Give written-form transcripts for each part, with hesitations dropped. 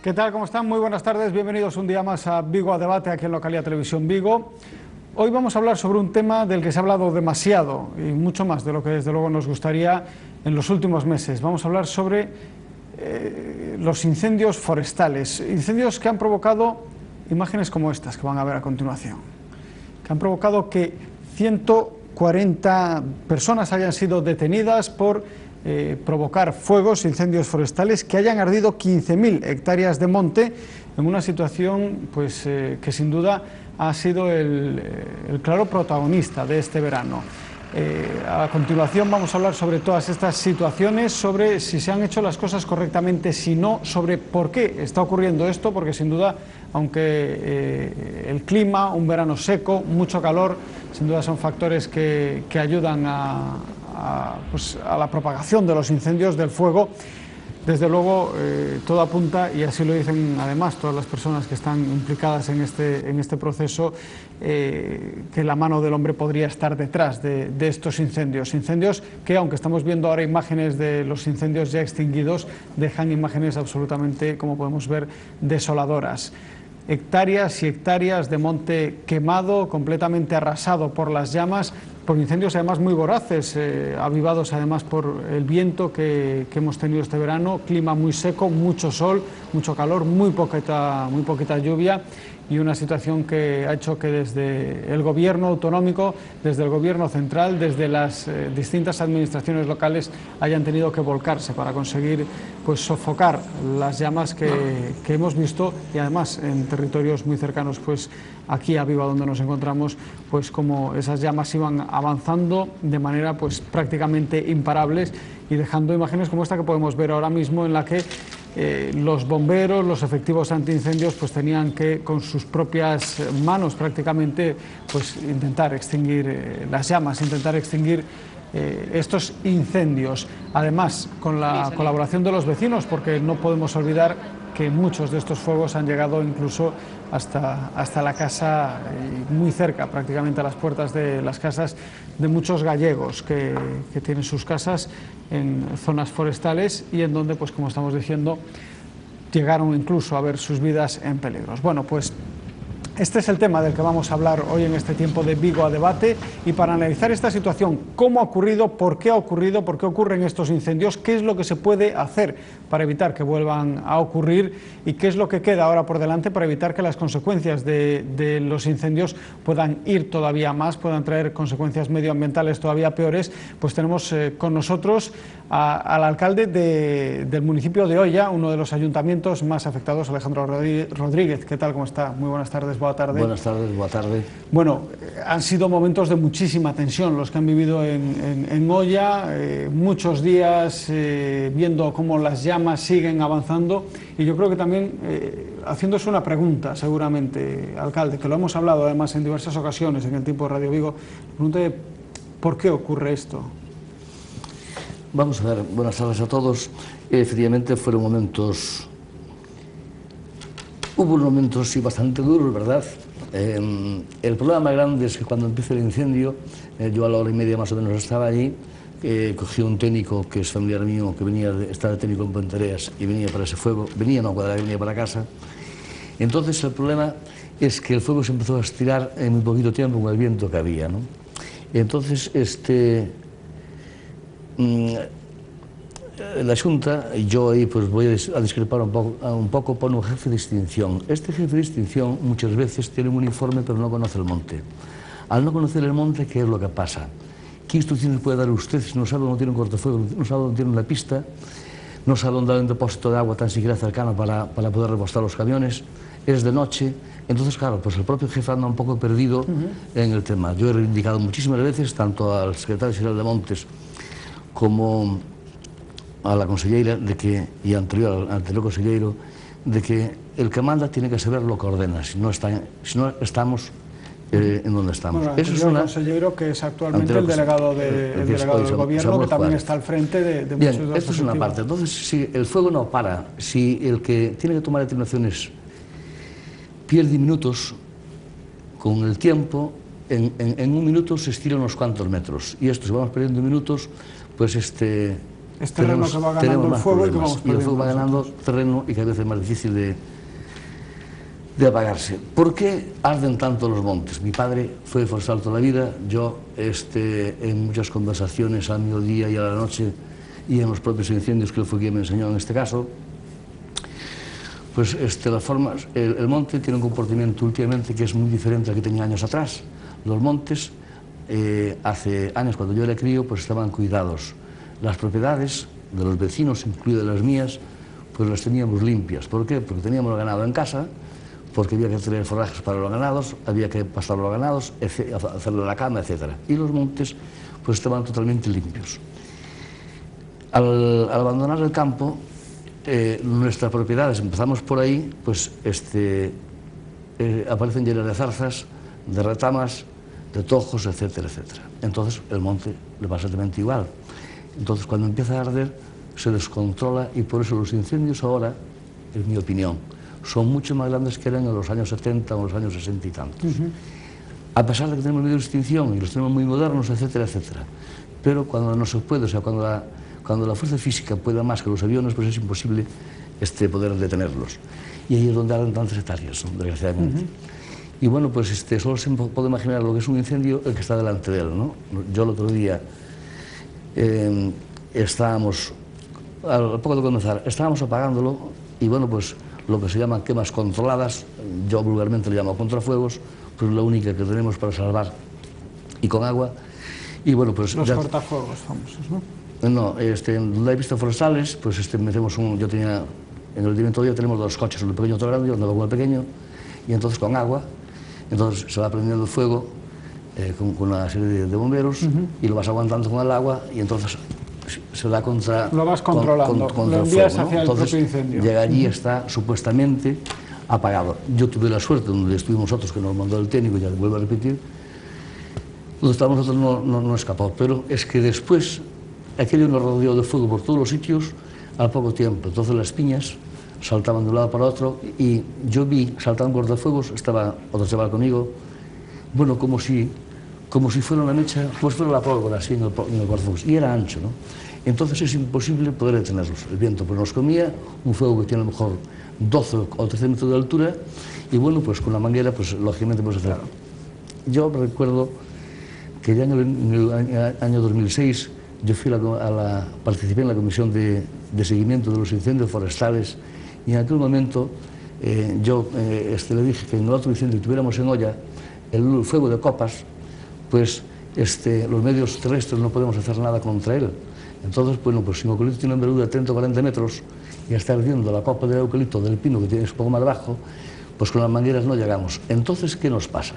¿Qué tal? ¿Cómo están? Muy buenas tardes. Bienvenidos un día más a Vigo a Debate, aquí en Localidad Televisión Vigo. Hoy vamos a hablar sobre un tema del que se ha hablado demasiado y mucho más de lo que desde luego nos gustaría en los últimos meses. Vamos a hablar sobre los incendios forestales, incendios que han provocado imágenes como estas que van a ver a continuación, que han provocado que 140 personas hayan sido detenidas por provocar fuegos, incendios forestales, que hayan ardido 15.000 hectáreas de monte en una situación pues, que sin duda ha sido el claro protagonista de este verano. A continuación vamos a hablar sobre todas estas situaciones, sobre si se han hecho las cosas correctamente, si no, sobre por qué está ocurriendo esto, porque sin duda, aunque el clima, un verano seco, mucho calor, sin duda son factores que ayudan a la propagación de los incendios, del fuego. Desde luego, todo apunta, y así lo dicen además todas las personas que están implicadas en este proceso, que la mano del hombre podría estar detrás de estos incendios. Incendios que, aunque estamos viendo ahora imágenes de los incendios ya extinguidos, dejan imágenes absolutamente, como podemos ver, desoladoras. Hectáreas y hectáreas de monte quemado, completamente arrasado por las llamas, por incendios además muy voraces, avivados además por el viento que hemos tenido este verano, clima muy seco, mucho sol, mucho calor, muy poquita lluvia, y una situación que ha hecho que desde el gobierno autonómico, desde el gobierno central, desde las distintas administraciones locales hayan tenido que volcarse para conseguir pues sofocar las llamas que hemos visto, y además en territorios muy cercanos pues aquí a Vigo, donde nos encontramos, pues como esas llamas iban avanzando de manera pues prácticamente imparables, y dejando imágenes como esta que podemos ver ahora mismo, en la que los bomberos, los efectivos antiincendios, pues tenían que con sus propias manos prácticamente pues intentar extinguir las llamas, intentar extinguir estos incendios. Además, con la colaboración de los vecinos, porque no podemos olvidar que muchos de estos fuegos han llegado incluso hasta la casa, muy cerca, prácticamente a las puertas de las casas de muchos gallegos que tienen sus casas en zonas forestales, y en donde, pues como estamos diciendo, llegaron incluso a ver sus vidas en peligro. Bueno, pues este es el tema del que vamos a hablar hoy en este tiempo de Vigo a Debate, y para analizar esta situación, cómo ha ocurrido, por qué ocurren estos incendios, qué es lo que se puede hacer para evitar que vuelvan a ocurrir, y qué es lo que queda ahora por delante para evitar que las consecuencias de los incendios puedan ir todavía más, puedan traer consecuencias medioambientales todavía peores. Pues tenemos con nosotros al alcalde del municipio de Oia, uno de los ayuntamientos más afectados, Alejandro Rodríguez. ¿Qué tal? ¿Cómo está? Muy buenas tardes, boa tarde. Buenas tardes, boa tarde. Bueno, han sido momentos de muchísima tensión los que han vivido en Oia, muchos días viendo cómo las llamas siguen avanzando, y yo creo que también haciéndose una pregunta, seguramente, alcalde, que lo hemos hablado además en diversas ocasiones en el tiempo de Radio Vigo, pregunta de ¿por qué ocurre esto? Vamos a ver, buenas tardes a todos. Efectivamente fueron momentos, hubo unos momentos sí bastante duros, ¿verdad? El problema más grande es que cuando empieza el incendio, yo a la hora y media más o menos estaba allí, cogí un técnico que es familiar mío, que estaba de técnico en Pontereas y venía para ese fuego, venía para casa. Entonces el problema es que el fuego se empezó a estirar en muy poquito tiempo con el viento que había, ¿no? Entonces la Xunta, yo ahí pues voy a discrepar un poco por un jefe de extinción. Este jefe de extinción muchas veces tiene un informe pero no conoce el monte. Al no conocer el monte, ¿qué es lo que pasa? ¿Qué instrucciones puede dar usted si no sabe dónde tiene un cortafuegos, no sabe dónde tiene una pista, no sabe dónde hay un depósito de agua tan siquiera cercano para poder repostar los camiones? Es de noche. Entonces, claro, pues el propio jefe anda un poco perdido en el tema. Yo he reivindicado muchísimas veces, tanto al secretario general de Montes como a la consellera y al anterior consellero, de que el que manda tiene que saber lo que ordena, si no estamos en donde estamos. Bueno, eso es un consellero que es actualmente el delegado del gobierno, que también está al frente de muchos de los. Esto es una parte. Entonces, si el fuego no para, si el que tiene que tomar determinaciones pierde minutos, con el tiempo, en un minuto se estira unos cuantos metros, y esto, si vamos perdiendo minutos, pues Es terreno que va ganando el fuego y que vamos perdiendo. Y el fuego va ganando terreno y cada vez es más difícil de apagarse. ¿Por qué arden tanto los montes? Mi padre fue forestal toda la vida, yo en muchas conversaciones al mediodía y a la noche y en los propios incendios que él fue quien me enseñó en este caso, pues las formas, el monte tiene un comportamiento últimamente que es muy diferente al que tenía años atrás. Los montes, hace años cuando yo era crío, pues estaban cuidados. Las propiedades de los vecinos, incluidas las mías, pues las teníamos limpias. ¿Por qué? Porque teníamos el ganado en casa, porque había que tener forrajes para los ganados, había que pastar los ganados, hacerle la cama, etc. Y los montes pues estaban totalmente limpios. Al abandonar el campo, nuestras propiedades, empezamos por ahí, pues aparecen llenas de zarzas, de retamas, de tojos, etcétera, etcétera. Entonces el monte le pasa exactamente igual. Entonces cuando empieza a arder se descontrola y por eso los incendios ahora, en mi opinión, son mucho más grandes que eran en los años 70 o en los años 60 y tantos. A pesar de que tenemos medios de extinción y los tenemos muy modernos, etcétera, etcétera. Pero cuando no se puede, o sea, cuando la fuerza física pueda más que los aviones, pues es imposible poder detenerlos. Y ahí es donde arden tantas hectáreas, desgraciadamente. Y bueno, pues solo se puede imaginar lo que es un incendio el que está delante de él, ¿no? Yo el otro día estábamos, al poco de comenzar, estábamos apagándolo y bueno, pues lo que se llaman quemas controladas, yo vulgarmente le llamo contrafuegos, pues la única que tenemos para salvar y con agua. Y bueno, pues los cortafuegos famosos, ¿no? No, en la pista forestales, pues metemos yo tenía, en el directo día tenemos dos coches, uno pequeño y otro grande, yo andaba con el pequeño, y entonces con agua, entonces se va prendiendo el fuego con una serie de bomberos y lo vas aguantando con el agua y entonces se da contra... Lo vas controlando, lo envías hacia el propio incendio. Llega allí y está supuestamente apagado. Yo tuve la suerte, donde estuvimos nosotros, que nos mandó el técnico, ya vuelvo a repetir, donde estábamos nosotros no escapó, pero es que después aquello nos rodeó de fuego por todos los sitios al poco tiempo. Entonces las piñas saltaban de un lado para otro y yo vi saltar un cortafuegos, estaba otro chaval conmigo, bueno, como si fuera una mecha, pues fuera la pólvora así en el cortafuegos, y era ancho, ¿no? Entonces es imposible poder detenerlos. El viento pues nos comía, un fuego que tiene a lo mejor 12 o 13 metros de altura, y bueno, pues con la manguera, pues lógicamente pues hacer. Yo recuerdo que ya en el año 2006 yo participé en la comisión de seguimiento de los incendios forestales y en aquel momento yo le dije que en el otro incendio que tuviéramos en olla, el fuego de copas, pues los medios terrestres no podemos hacer nada contra él. Entonces, bueno, pues si un eucalipto tiene una envergadura de 30 o 40 metros y está ardiendo la copa del eucalipto del pino que tiene un poco más bajo, pues con las mangueras no llegamos. Entonces, ¿qué nos pasa?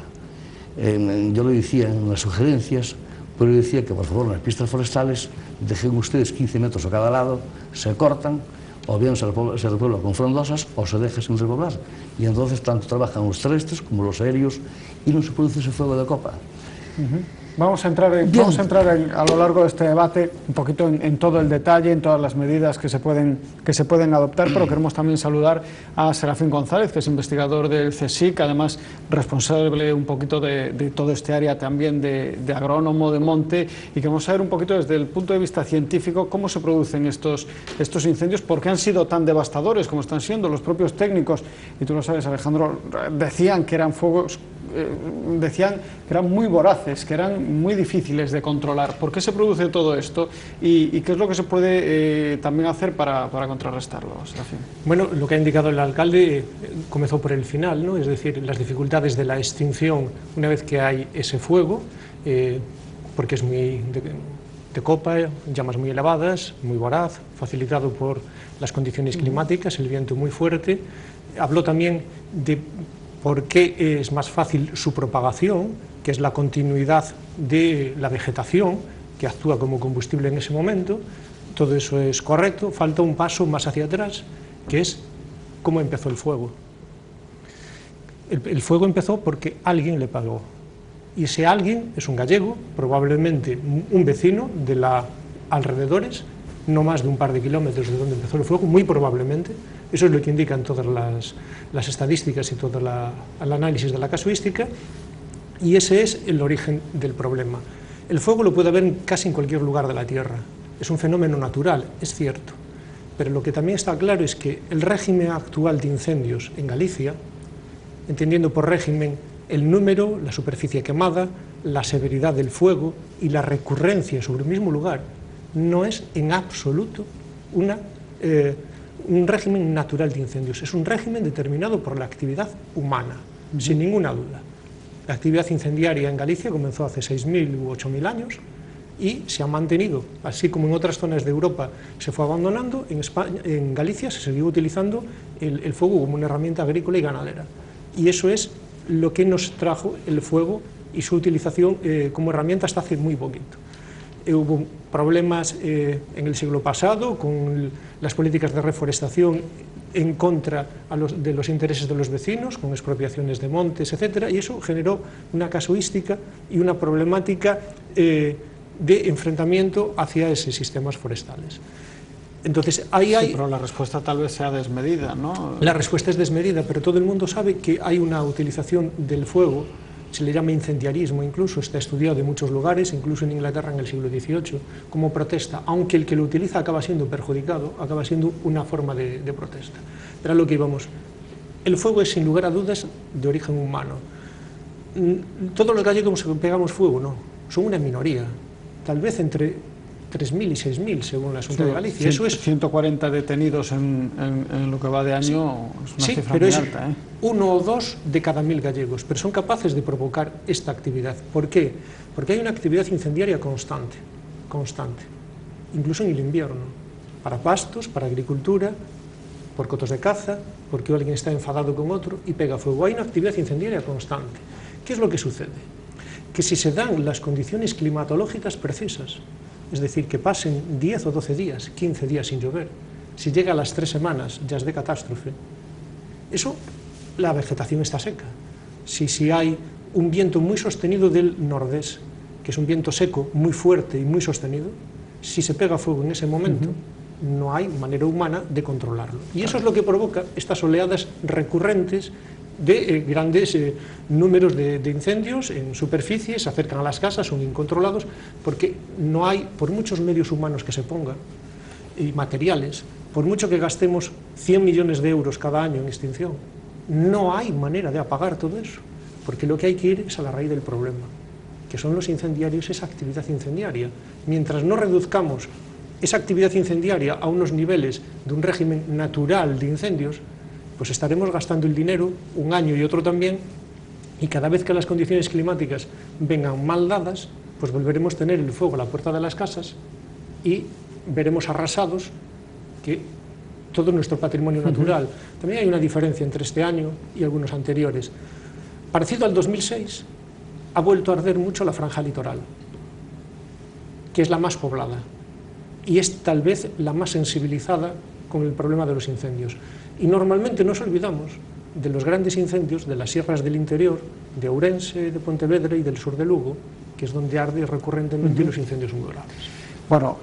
Yo le decía en las sugerencias, pero yo decía que por favor en las pistas forestales dejen ustedes 15 metros a cada lado, se cortan, o bien se repuebla con frondosas o se deja sin repoblar. Y entonces tanto trabajan los terrestres como los aéreos y no se produce ese fuego de copa. Vamos a entrar a lo largo de este debate un poquito en todo el detalle, en todas las medidas que se pueden adoptar, pero queremos también saludar a Serafín González, que es investigador del CSIC, además responsable un poquito de todo este área también de agrónomo de monte, y queremos saber un poquito desde el punto de vista científico cómo se producen estos incendios, por qué han sido tan devastadores como están siendo. Los propios técnicos, y tú lo sabes, Alejandro, decían que eran fuegos, decían que eran muy voraces, que eran muy difíciles de controlar. ¿Por qué se produce todo esto? ¿Y qué es lo que se puede también hacer para contrarrestarlo, Serafín? Bueno, lo que ha indicado el alcalde comenzó por el final, ¿no? Es decir, las dificultades de la extinción una vez que hay ese fuego, porque es muy de copa, llamas muy elevadas, muy voraz, facilitado por las condiciones climáticas, el viento muy fuerte. Habló también de por qué es más fácil su propagación, que es la continuidad de la vegetación, que actúa como combustible en ese momento. Todo eso es correcto, falta un paso más hacia atrás, que es cómo empezó el fuego. El fuego empezó porque alguien le pagó, y ese alguien es un gallego, probablemente un vecino de los alrededores, no más de un par de kilómetros de donde empezó el fuego, muy probablemente. Eso es lo que indican todas las estadísticas y todo el análisis de la casuística, y ese es el origen del problema. El fuego lo puede haber casi en cualquier lugar de la Tierra. es un fenómeno natural, es cierto, pero lo que también está claro es que el régimen actual de incendios en Galicia, entendiendo por régimen el número, la superficie quemada, la severidad del fuego y la recurrencia sobre el mismo lugar, no es en absoluto un régimen natural de incendios, es un régimen determinado por la actividad humana, sin ninguna duda. La actividad incendiaria en Galicia comenzó hace 6.000 u 8.000 años y se ha mantenido, así como en otras zonas de Europa se fue abandonando, en Galicia se siguió utilizando el fuego como una herramienta agrícola y ganadera. Y eso es lo que nos trajo el fuego y su utilización como herramienta hasta hace muy poquito. Hubo problemas en el siglo pasado con las políticas de reforestación en contra de los intereses de los vecinos, con expropiaciones de montes, etc., y eso generó una casuística y una problemática de enfrentamiento hacia esos sistemas forestales. Entonces, ahí hay... Sí, pero la respuesta tal vez sea desmedida, ¿no? La respuesta es desmedida, pero todo el mundo sabe que hay una utilización del fuego, se le llama incendiarismo, incluso está estudiado en muchos lugares, incluso en Inglaterra en el siglo XVIII, como protesta, aunque el que lo utiliza acaba siendo perjudicado, acaba siendo una forma de protesta. Pero a lo que íbamos, el fuego es sin lugar a dudas de origen humano. Todos los gallegos pegamos fuego, no, son una minoría, tal vez entre 3.000 y 6.000 según la Xunta de Galicia. Eso es 140 detenidos en lo que va de año, sí, es una cifra pero muy es alta. Uno o dos de cada 1.000 gallegos, pero son capaces de provocar esta actividad. ¿Por qué? Porque hay una actividad incendiaria constante, incluso en el invierno, para pastos, para agricultura, por cotos de caza, porque alguien está enfadado con otro y pega fuego. Hay una actividad incendiaria constante. ¿Qué es lo que sucede? Que si se dan las condiciones climatológicas precisas, es decir, que pasen 10 o 12 días, 15 días sin llover, si llega a las 3 semanas ya es de catástrofe, eso, la vegetación está seca. Si hay un viento muy sostenido del nordés, que es un viento seco, muy fuerte y muy sostenido, si se pega fuego en ese momento, no hay manera humana de controlarlo. Y eso es lo que provoca estas oleadas recurrentes de grandes números de incendios en superficie, se acercan a las casas, son incontrolados, porque no hay, por muchos medios humanos que se pongan, y materiales, por mucho que gastemos 100 millones de euros cada año en extinción, no hay manera de apagar todo eso, porque lo que hay que ir es a la raíz del problema, que son los incendiarios, esa actividad incendiaria. Mientras no reduzcamos esa actividad incendiaria a unos niveles de un régimen natural de incendios, pues estaremos gastando el dinero un año y otro también, y cada vez que las condiciones climáticas vengan mal dadas, pues volveremos a tener el fuego a la puerta de las casas y veremos arrasados que todo nuestro patrimonio natural. También hay una diferencia entre este año y algunos anteriores. Parecido al 2006, ha vuelto a arder mucho la franja litoral, que es la más poblada, y es tal vez la más sensibilizada con el problema de los incendios. Y normalmente nos olvidamos de los grandes incendios de las sierras del interior, de Ourense, de Pontevedra y del sur de Lugo, que es donde arde recurrentemente los incendios muy graves. Bueno,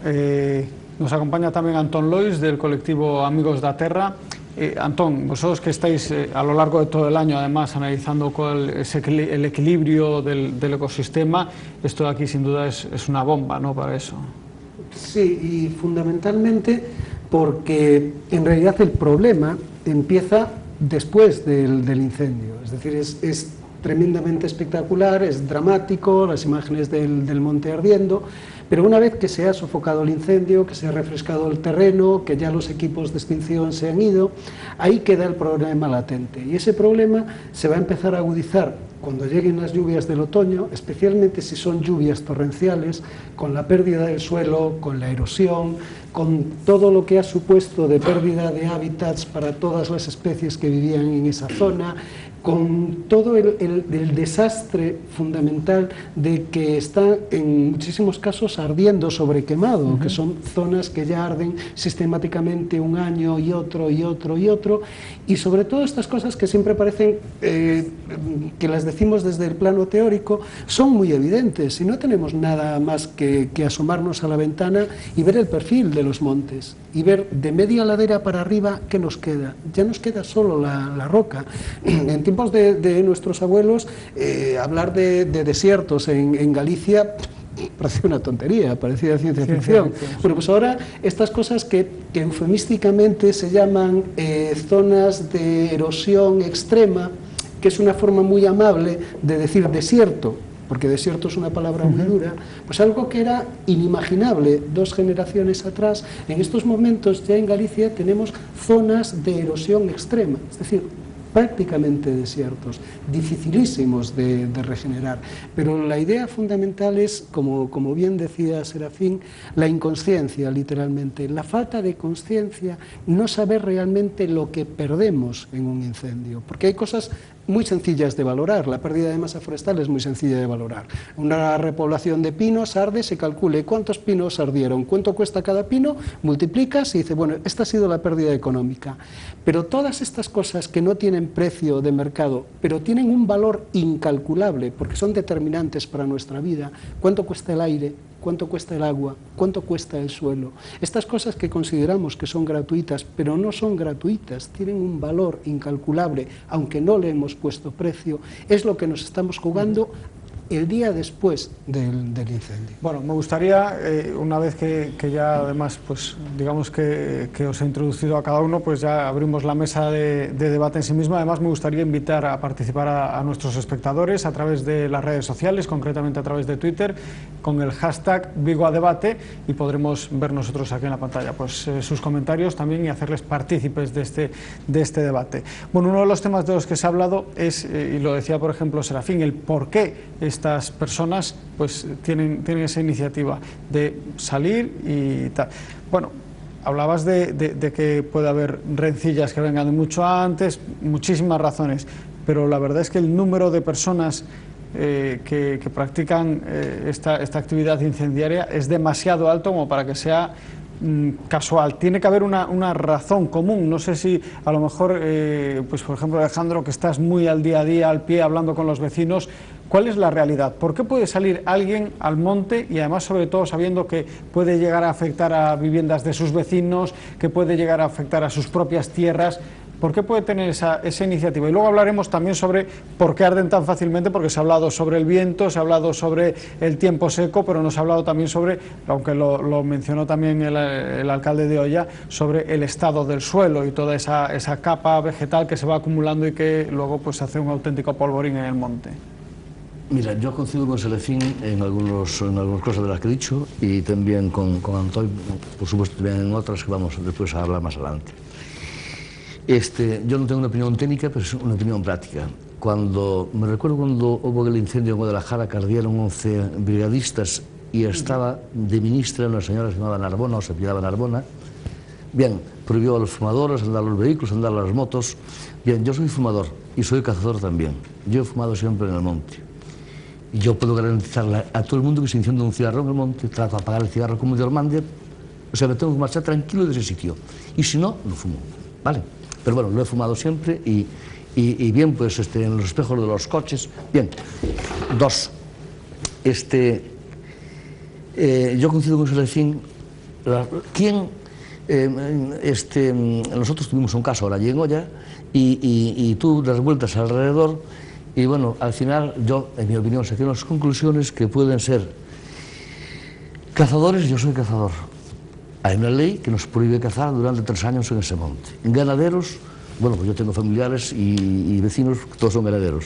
nos acompaña también Antón Lois, del colectivo Amigos da Terra. Antón, vosotros que estáis a lo largo de todo el año, además, analizando cuál es el equilibrio del ecosistema, esto de aquí sin duda es una bomba, ¿no?, para eso. Sí, y fundamentalmente porque en realidad el problema empieza después del incendio, es decir, es tremendamente espectacular, es dramático, las imágenes del monte ardiendo, pero una vez que se ha sofocado el incendio, que se ha refrescado el terreno, que ya los equipos de extinción se han ido, ahí queda el problema latente, y ese problema se va a empezar a agudizar cuando lleguen las lluvias del otoño, especialmente si son lluvias torrenciales, con la pérdida del suelo, con la erosión, con todo lo que ha supuesto de pérdida de hábitats para todas las especies que vivían en esa zona, con todo el desastre fundamental de que está en muchísimos casos ardiendo sobre quemado, que son zonas que ya arden sistemáticamente un año y otro y otro y otro, y sobre todo estas cosas que siempre parecen que las decimos desde el plano teórico son muy evidentes y no tenemos nada más que asomarnos a la ventana y ver el perfil de los montes y ver de media ladera para arriba qué nos queda. Ya nos queda solo la roca. En tiempos de nuestros abuelos, hablar de desiertos en Galicia parecía una tontería, parecía ciencia ficción. Bueno, pues ahora estas cosas que eufemísticamente se llaman zonas de erosión extrema, que es una forma muy amable de decir desierto, porque desierto es una palabra muy dura, pues algo que era inimaginable 2 generaciones atrás, en estos momentos ya en Galicia tenemos zonas de erosión extrema, es decir, prácticamente desiertos, dificilísimos de regenerar. Pero la idea fundamental es, como bien decía Serafín, la inconsciencia, literalmente, la falta de consciencia, no saber realmente lo que perdemos en un incendio, porque hay cosas muy sencillas de valorar. La pérdida de masa forestal es muy sencilla de valorar. Una repoblación de pinos arde, se calcule cuántos pinos ardieron, cuánto cuesta cada pino, multiplicas y dices, bueno, esta ha sido la pérdida económica. Pero todas estas cosas que no tienen precio de mercado, pero tienen un valor incalculable, porque son determinantes para nuestra vida, cuánto cuesta el aire, cuánto cuesta el agua, cuánto cuesta el suelo. Estas cosas que consideramos que son gratuitas, pero no son gratuitas, tienen un valor incalculable, aunque no le hemos puesto precio, es lo que nos estamos jugando el día después del incendio. Bueno, me gustaría, una vez que ya además, pues digamos que os he introducido a cada uno, pues ya abrimos la mesa de debate en sí misma. Además, me gustaría invitar a participar a nuestros espectadores a través de las redes sociales, concretamente a través de Twitter, con el hashtag VigoAdebate, y podremos ver nosotros aquí en la pantalla pues sus comentarios también y hacerles partícipes de este debate. Bueno, uno de los temas de los que se ha hablado es, y lo decía por ejemplo Serafín, el por qué estas personas pues tienen esa iniciativa de salir y tal. Bueno, hablabas de que puede haber rencillas que vengan de mucho antes, muchísimas razones, pero la verdad es que el número de personas que practican esta actividad incendiaria es demasiado alto como para que sea casual. Tiene que haber una razón común. No sé si a lo mejor, pues por ejemplo Alejandro, que estás muy al día a día, al pie, hablando con los vecinos, ¿cuál es la realidad? ¿Por qué puede salir alguien al monte y además sobre todo sabiendo que puede llegar a afectar a viviendas de sus vecinos, que puede llegar a afectar a sus propias tierras? ¿Por qué puede tener esa iniciativa? Y luego hablaremos también sobre por qué arden tan fácilmente, porque se ha hablado sobre el viento, se ha hablado sobre el tiempo seco, pero no se ha hablado también sobre, aunque lo mencionó también el alcalde de Oia, sobre el estado del suelo y toda esa capa vegetal que se va acumulando y que luego pues hace un auténtico polvorín en el monte. Mira, yo coincido con Serafín en algunas cosas de las que he dicho y también con Antoine, por supuesto también en otras que vamos después a hablar más adelante. Yo no tengo una opinión técnica, pero es una opinión práctica. Me recuerdo cuando hubo el incendio en Guadalajara, que ardieron 11 brigadistas y estaba de ministra una señora que se llamaba Narbona, o se apellidaba Narbona. Bien, prohibió a los fumadores andar los vehículos, andar las motos. Bien, yo soy fumador y soy cazador también. Yo he fumado siempre en el monte. Y yo puedo garantizarle a todo el mundo que si enciende un cigarro en el monte, trato de apagar el cigarro como Dios mande, o sea, me tengo que marchar tranquilo de ese sitio. Y si no, no fumo, ¿vale? Pero bueno, lo he fumado siempre y bien, pues en los espejos de los coches. Bien, dos. Yo coincido con Serafín. Nosotros tuvimos un caso ahora allí en Oia y tú das vueltas alrededor y bueno, al final yo, en mi opinión, saqué unas conclusiones que pueden ser cazadores. Yo soy cazador. Hay una ley que nos prohíbe cazar durante 3 años en ese monte. En ganaderos, bueno, pues yo tengo familiares y vecinos, todos son ganaderos.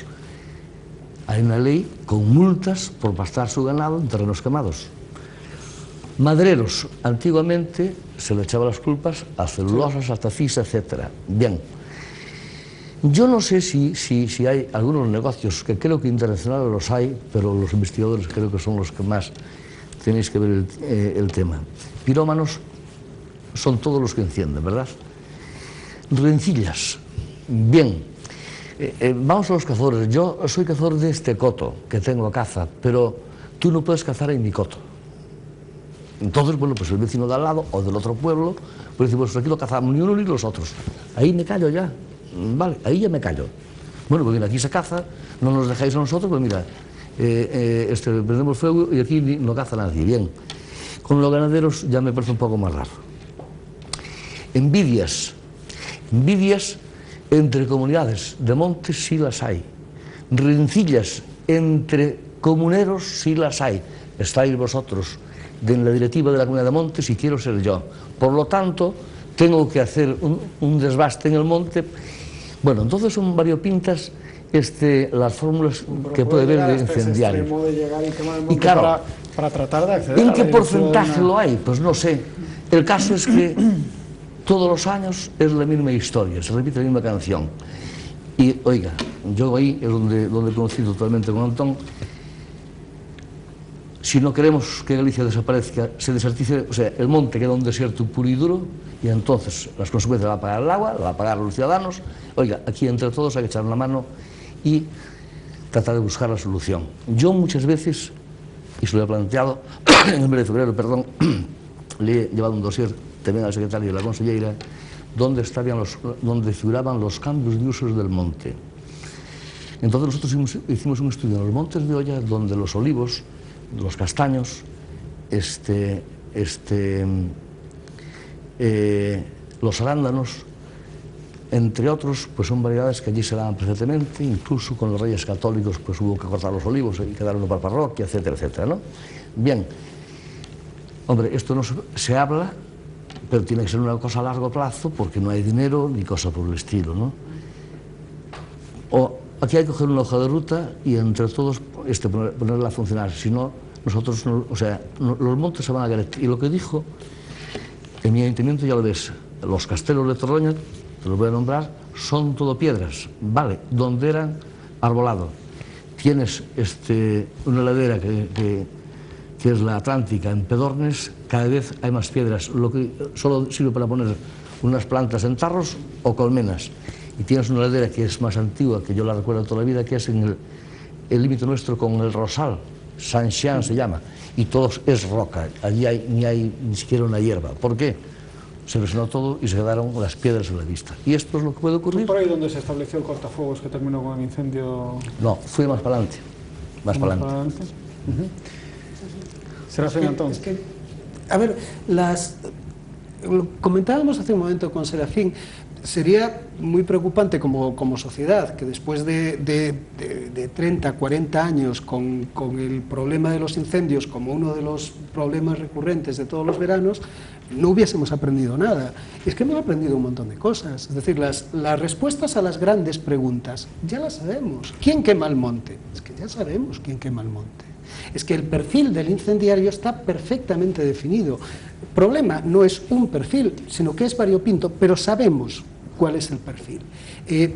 Hay una ley con multas por pastar su ganado en terrenos quemados. Madereros, antiguamente se le echaba las culpas a celulosas, a tafisa, etc. Bien, yo no sé si hay algunos negocios, que creo que internacionales los hay, pero los investigadores creo que son los que más tenéis que ver el tema. Pirómanos son todos los que encienden, ¿verdad? Rencillas. Bien, vamos a los cazadores. Yo soy cazador de este coto que tengo a caza, pero tú no puedes cazar en mi coto. Entonces, bueno, pues el vecino de al lado o del otro pueblo, pues dice, pues aquí lo cazamos ni uno ni los otros. Ahí me callo ya, vale, ahí ya me callo. Bueno, pues mira, aquí se caza, no nos dejáis a nosotros, pues mira, prendemos fuego y aquí no caza nadie. Bien, con los ganaderos ya me parece un poco más raro. Envidias entre comunidades de montes sí las hay. Rencillas entre comuneros sí las hay. estáis vosotros en la directiva de la Comunidad de Montes y quiero ser yo. Por lo tanto, tengo que hacer un desbaste en el monte. Bueno, entonces son variopintas las fórmulas que puede haber de incendiarios. Y claro, para tratar de acceder ¿en qué porcentaje lo hay? Pues no sé. El caso es que todos los años es la misma historia, se repite la misma canción. Y, oiga, yo ahí es donde coincido totalmente con Antón. Si no queremos que Galicia desaparezca, se desertice, o sea, el monte queda un desierto puro y duro, y entonces las consecuencias las va a pagar el agua, las va a pagar los ciudadanos. Oiga, aquí entre todos hay que echar la mano y tratar de buscar la solución. Yo muchas veces, y se lo he planteado, en el mes de febrero, perdón, le he llevado un dossier también al secretario y a la consellera, donde figuraban los cambios de usos del monte. Entonces nosotros hicimos un estudio en los montes de Olla, donde los olivos, los castaños, los arándanos, entre otros, pues son variedades que allí se daban perfectamente, incluso con los reyes católicos pues hubo que cortar los olivos y quedaron para parroquia, etcétera, etcétera, ¿no? Bien, hombre, esto no se habla, pero tiene que ser una cosa a largo plazo porque no hay dinero ni cosa por el estilo, ¿no? O aquí hay que coger una hoja de ruta y entre todos ponerla a funcionar, si no, nosotros, o sea, los montes se van a caer. Y lo que dijo, en mi ayuntamiento ya lo ves, los castelos de Torroña, te los voy a nombrar, son todo piedras, vale, donde eran arbolado. Tienes una ladera que es la Atlántica, en Pedornes, cada vez hay más piedras, lo que solo sirve para poner unas plantas en tarros o colmenas. Y tienes una ladera que es más antigua, que yo la recuerdo toda la vida, que es en el límite nuestro con el Rosal, Saint-Jean se llama, y todo es roca, allí ni hay ni siquiera una hierba. ¿Por qué? Se erosionó todo y se quedaron las piedras en la vista. Y esto es lo que puede ocurrir. ¿Por ahí donde se estableció el cortafuegos que terminó con el incendio? No, fue más para adelante. Más para adelante. Serafín Antón. A ver, comentábamos hace un momento con Serafín, sería muy preocupante como sociedad que después de 30, 40 años con el problema de los incendios como uno de los problemas recurrentes de todos los veranos, no hubiésemos aprendido nada. Y es que hemos aprendido un montón de cosas. Es decir, las respuestas a las grandes preguntas ya las sabemos. ¿Quién quema el monte? Es que ya sabemos quién quema el monte. Es que el perfil del incendiario está perfectamente definido. El problema no es un perfil, sino que es variopinto, pero sabemos cuál es el perfil.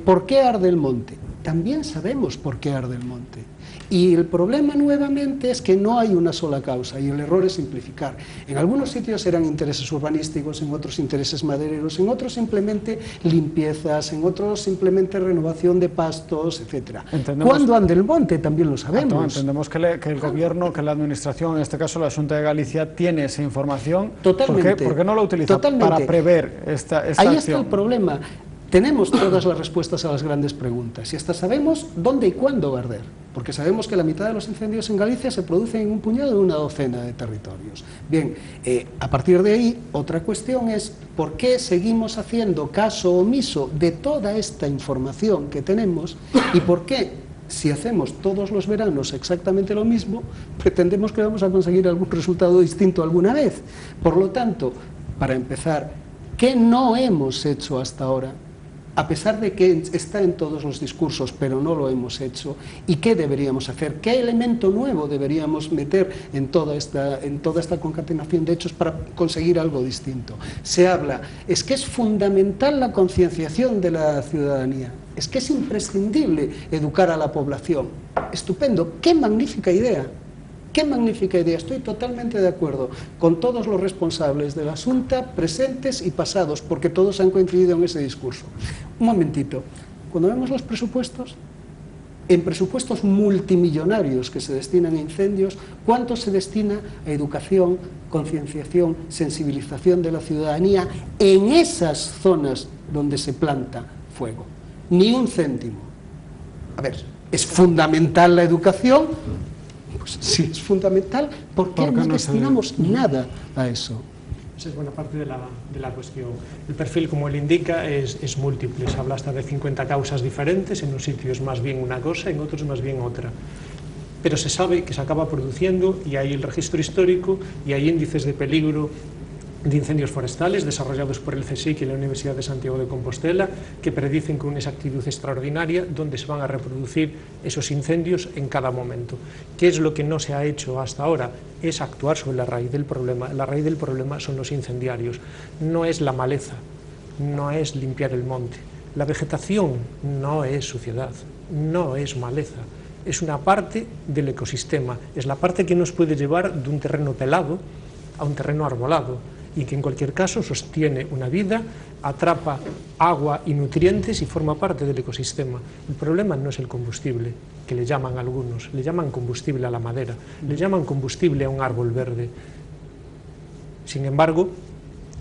¿Por qué arde el monte? También sabemos por qué arde el monte. Y el problema nuevamente es que no hay una sola causa y el error es simplificar. En algunos sitios eran intereses urbanísticos, en otros intereses madereros, en otros simplemente limpiezas, en otros simplemente renovación de pastos, etc. ¿Cuándo anda el monte? También lo sabemos. Entendemos que el gobierno, que la administración, en este caso la Xunta de Galicia, tiene esa información. Totalmente. ¿Por qué no la utiliza para prever esta acción? Ahí está el problema. Tenemos todas las respuestas a las grandes preguntas y hasta sabemos dónde y cuándo va a arder, porque sabemos que la mitad de los incendios en Galicia se producen en un puñado de una docena de territorios. Bien, a partir de ahí, otra cuestión es por qué seguimos haciendo caso omiso de toda esta información que tenemos y por qué, si hacemos todos los veranos exactamente lo mismo, pretendemos que vamos a conseguir algún resultado distinto alguna vez. Por lo tanto, para empezar, ¿qué no hemos hecho hasta ahora? A pesar de que está en todos los discursos, pero no lo hemos hecho, ¿y qué deberíamos hacer? ¿Qué elemento nuevo deberíamos meter en toda esta concatenación de hechos para conseguir algo distinto? Se habla, es que es fundamental la concienciación de la ciudadanía, es que es imprescindible educar a la población. Estupendo, qué magnífica idea. ¡Qué magnífica idea! Estoy totalmente de acuerdo con todos los responsables de la Xunta, presentes y pasados, porque todos han coincidido en ese discurso. Un momentito, cuando vemos los presupuestos, en presupuestos multimillonarios que se destinan a incendios, ¿cuánto se destina a educación, concienciación, sensibilización de la ciudadanía en esas zonas donde se planta fuego? Ni un céntimo. A ver, ¿es fundamental la educación? Pues sí, es fundamental. ¿Por qué no destinamos nada a eso? Esa es buena parte de la cuestión. El perfil, como él indica, es múltiple. Se habla hasta de 50 causas diferentes, en un sitio es más bien una cosa, en otros más bien otra. pero se sabe que se acaba produciendo y hay el registro histórico y hay índices de peligro de incendios forestales desarrollados por el CSIC y la Universidad de Santiago de Compostela, que predicen con una exactitud extraordinaria dónde se van a reproducir esos incendios en cada momento. ¿Qué es lo que no se ha hecho hasta ahora? Es actuar sobre la raíz del problema. La raíz del problema son los incendiarios, no es la maleza, no es limpiar el monte. La vegetación no es suciedad, no es maleza, es una parte del ecosistema, es la parte que nos puede llevar de un terreno pelado a un terreno arbolado, y que en cualquier caso sostiene una vida, atrapa agua y nutrientes y forma parte del ecosistema. El problema no es el combustible, que le llaman algunos, le llaman combustible a la madera, le llaman combustible a un árbol verde. Sin embargo,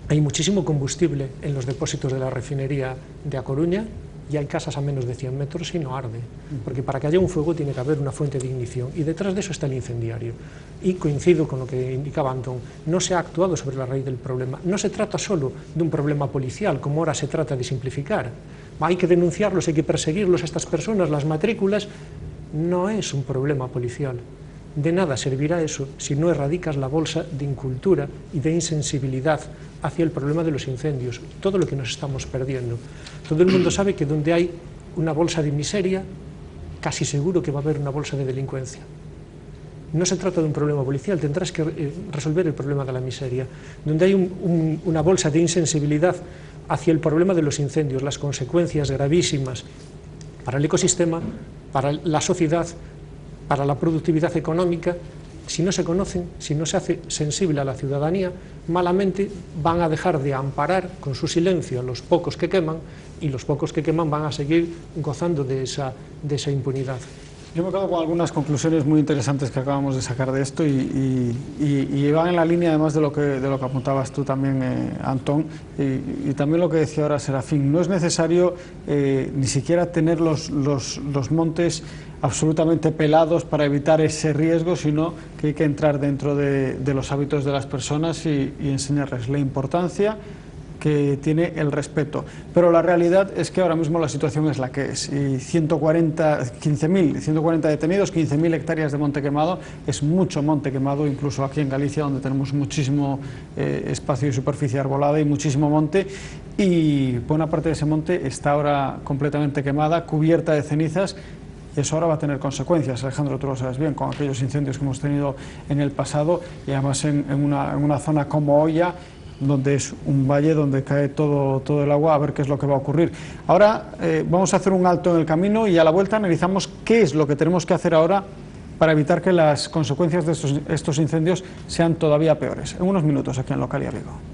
hay muchísimo combustible en los depósitos de la refinería de A Coruña, y hay casas a menos de 100 metros y no arde, porque para que haya un fuego tiene que haber una fuente de ignición, y detrás de eso está el incendiario. Y coincido con lo que indicaba Antón, no se ha actuado sobre la raíz del problema, no se trata solo de un problema policial, como ahora se trata de simplificar, hay que denunciarlos, hay que perseguirlos a estas personas, las matrículas, no es un problema policial. De nada servirá eso si no erradicas la bolsa de incultura y de insensibilidad hacia el problema de los incendios, todo lo que nos estamos perdiendo. Todo el mundo sabe que donde hay una bolsa de miseria, casi seguro que va a haber una bolsa de delincuencia. No se trata de un problema policial, tendrás que resolver el problema de la miseria. Donde hay una bolsa de insensibilidad hacia el problema de los incendios, las consecuencias gravísimas para el ecosistema, para la sociedad, para la productividad económica, si no se conocen, si no se hace sensible a la ciudadanía, malamente van a dejar de amparar con su silencio a los pocos que queman, y los pocos que queman van a seguir gozando de esa impunidad. Yo me quedo con algunas conclusiones muy interesantes que acabamos de sacar de esto y van en la línea además de lo que apuntabas tú también, Antón, y también lo que decía ahora Serafín. No es necesario ni siquiera tener los montes absolutamente pelados para evitar ese riesgo, sino que hay que entrar dentro de los hábitos de las personas y enseñarles la importancia que tiene el respeto. Pero la realidad es que ahora mismo la situación es la que es, y 140 detenidos, 15.000 hectáreas de monte quemado, es mucho monte quemado, incluso aquí en Galicia, donde tenemos muchísimo espacio y superficie arbolada y muchísimo monte, y buena parte de ese monte está ahora completamente quemada, cubierta de cenizas, y eso ahora va a tener consecuencias, Alejandro, tú lo sabes bien, con aquellos incendios que hemos tenido en el pasado, y además en una zona como Oia, donde es un valle donde cae todo el agua, a ver qué es lo que va a ocurrir. Ahora vamos a hacer un alto en el camino y a la vuelta analizamos qué es lo que tenemos que hacer ahora para evitar que las consecuencias de estos incendios sean todavía peores. En unos minutos aquí en Localia Vigo.